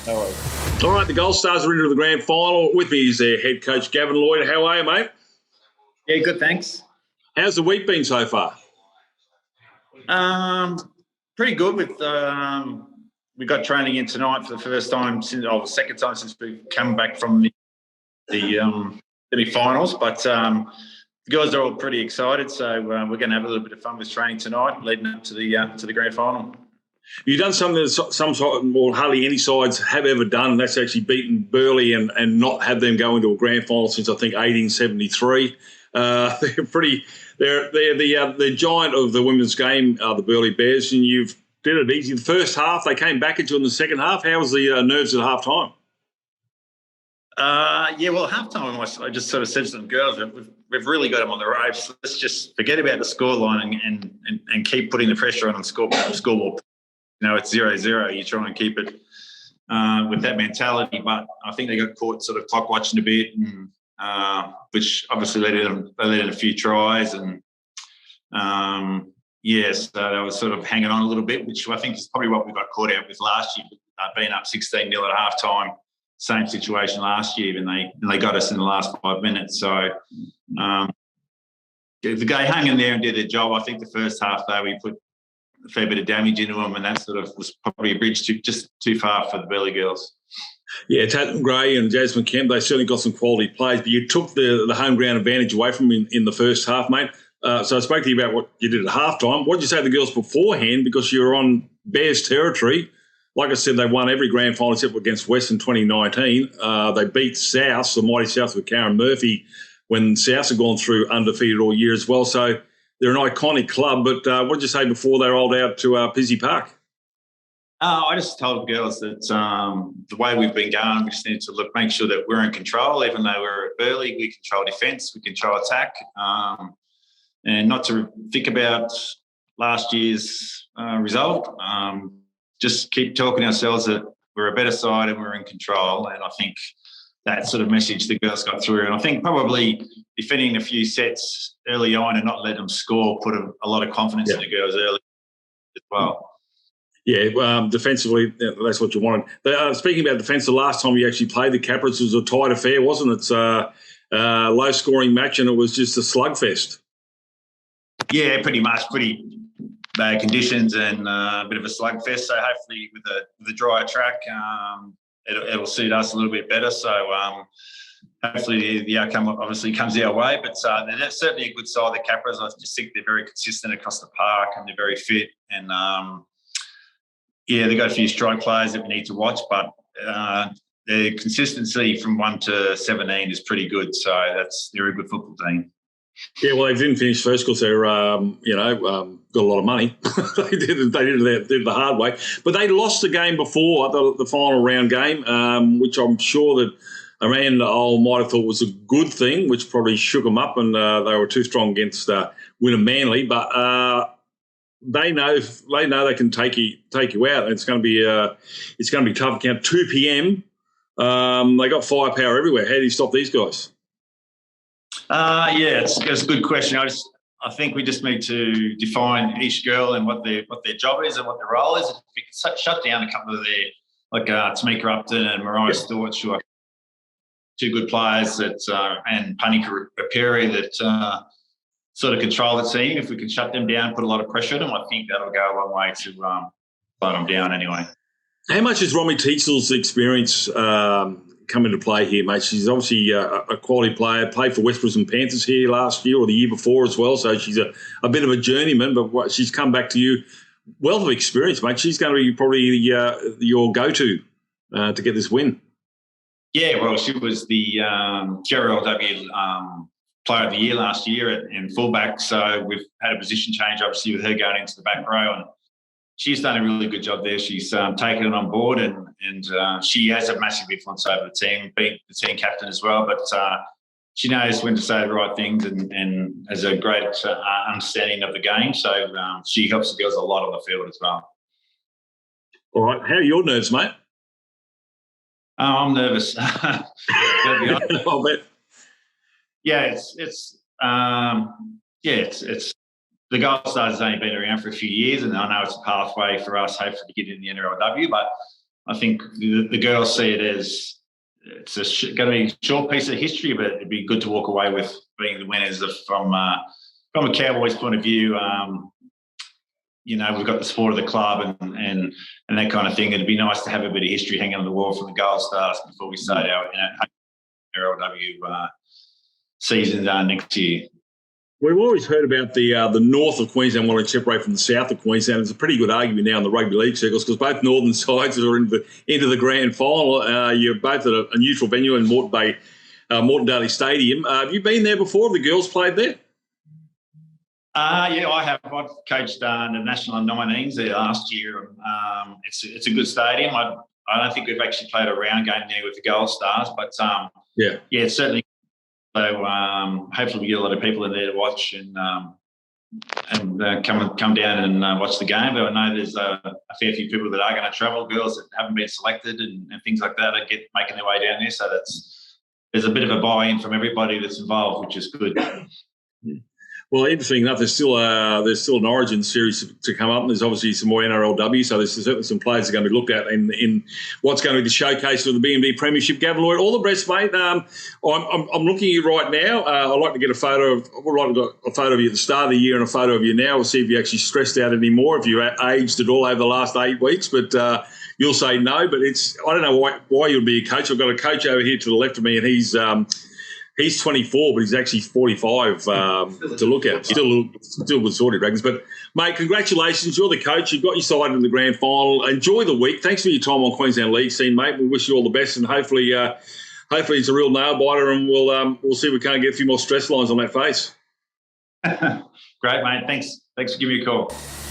No worries. All right, the Gold Stars are into the grand final. With me is their head coach, Gavin Lloyd. How are you, mate? Yeah, good, thanks. How's the week been so far? Pretty good. We got training in tonight for the first time second time since we've come back from the semi-finals. But the girls are all pretty excited, so we're going to have a little bit of fun with training tonight, leading up to the grand final. You've done something that hardly any sides have ever done, and that's actually beaten Burleigh and not have them go into a grand final since I think 1873. They're the giant of the women's game, the Burleigh Bears, and you've did it easy. The first half, they came back at you in the second half. How was the nerves at half time? Half time I just sort of said to them, girls, we've really got them on the ropes. Let's just forget about the scoreline and keep putting the pressure on scoreboard. It's 0-0. You try and keep it with that mentality, but I think they got caught sort of clock watching a bit, and which obviously led in a few tries, and so they were sort of hanging on a little bit, which I think is probably what we got caught out with last year, being up 16-0 at half time. Same situation last year, and they got us in the last 5 minutes. So the guy hung in there and did their job. I think the first half, though, we put a fair bit of damage into them, and that sort of was probably a bridge just too far for the Burleigh girls. Yeah, Tatum Gray and Jasmine Kemp, they certainly got some quality plays, but you took the home ground advantage away from them in the first half, mate. So I spoke to you about what you did at halftime. What did you say to the girls beforehand? Because you were on Bears territory. Like I said, they won every grand final except against Western 2019. They beat South, the mighty South with Karen Murphy, when South had gone through undefeated all year as well. So they're an iconic club. But what did you say before they rolled out to Pizzey Park? I just told the girls that the way we've been going, we just need to make sure that we're in control. Even though we're at Burleigh, we control defence, we control attack, and not to think about last year's result. Just keep talking ourselves that we're a better side and we're in control. And I think that sort of message the girls got through. And I think probably defending a few sets early on and not letting them score put a lot of confidence in the girls early as well. Yeah, defensively, that's what you wanted. Speaking about defence, the last time you actually played the Capras was a tight affair, wasn't it? It's a low-scoring match, and it was just a slugfest. Yeah, pretty much. Pretty bad conditions and a bit of a slugfest. So hopefully with the drier track, it'll suit us a little bit better. So hopefully the outcome obviously comes our way. But they're certainly a good side, the Capras. I just think they're very consistent across the park and they're very fit. And, they've got a few strike players that we need to watch, but their consistency from 1 to 17 is pretty good. So they're a good football team. Yeah, well, they didn't finish first because they're, got a lot of money. They did it the hard way. But they lost the game before, the final round game, which I'm sure that Amanda Ole might have thought was a good thing, which probably shook them up, and they were too strong against Wynnum Manly. But they know they can take you out. It's going to be tough. Count 2 p.m. They got firepower everywhere. How do you stop these guys? It's a good question. I think we just need to define each girl and what their job is and what their role is. If we can shut down a couple of their, like Tamika Upton and Mariah Stewart, who are two good players and Panika Rapiri that sort of control the team. If we can shut them down, put a lot of pressure on them, I think that'll go a long way to slow them down anyway. How much is Romy Teasdale's experience come into play here, mate? She's obviously a quality player, played for West Brisbane Panthers here last year or the year before as well, so she's a bit of a journeyman, but she's come back to you. Wealth of experience, mate. She's going to be probably your go-to to get this win. Yeah, well, she was the GRLW Player of the Year last year in fullback, so we've had a position change, obviously, with her going into the back row, and she's done a really good job there. She's taken it on board and she has a massive influence over the team, being the team captain as well. But she knows when to say the right things and has a great understanding of the game. So she helps the girls a lot on the field as well. All right. How are your nerves, mate? I'm nervous. I'll bet. Yeah, it's the Gold Stars has only been around for a few years, and I know it's a pathway for us, hopefully, to get in the NRLW. But I think the girls see it as it's going to be a short piece of history, but it'd be good to walk away with being the winners from a Cowboys point of view. We've got the sport of the club and that kind of thing. It'd be nice to have a bit of history hanging on the wall from the Gold Stars before we start our RLW season next year. We've always heard about the north of Queensland wanting to separate from the south of Queensland. There's a pretty good argument now in the rugby league circles because both northern sides are into the grand final. You're both at a neutral venue in Moreton Daly Stadium. Have you been there before? Have the girls played there? Yeah, I have. I've coached the national under-19s there last year. It's a good stadium. I don't think we've actually played a round game there with the Gold Stars, but yeah, certainly. So hopefully we get a lot of people in there to watch and come down and watch the game. But I know there's a fair few people that are going to travel, girls that haven't been selected and things like that are making their way down there. So there's a bit of a buy-in from everybody that's involved, which is good. Well, interesting enough, there's still an Origin series to come up, and there's obviously some more NRLW, so there's certainly some players that are going to be looked at in what's going to be the showcase of the B&B Premiership. Gavin Lloyd, all the best, mate. I'm looking at you right now. I'd like to get a photo of you at the start of the year and a photo of you now. We'll see if you actually stressed out anymore, if you aged at all over the last 8 weeks, but you'll say no. But I don't know why you'd be a coach. I've got a coach over here to the left of me, and he's 24, but he's actually 45 to look at. Still good sorted, Dragons. But, mate, congratulations. You're the coach. You've got your side in the grand final. Enjoy the week. Thanks for your time on Queensland League scene, mate. We wish you all the best, and hopefully it's a real nail-biter, and we'll see if we can't get a few more stress lines on that face. Great, mate. Thanks for giving me a call.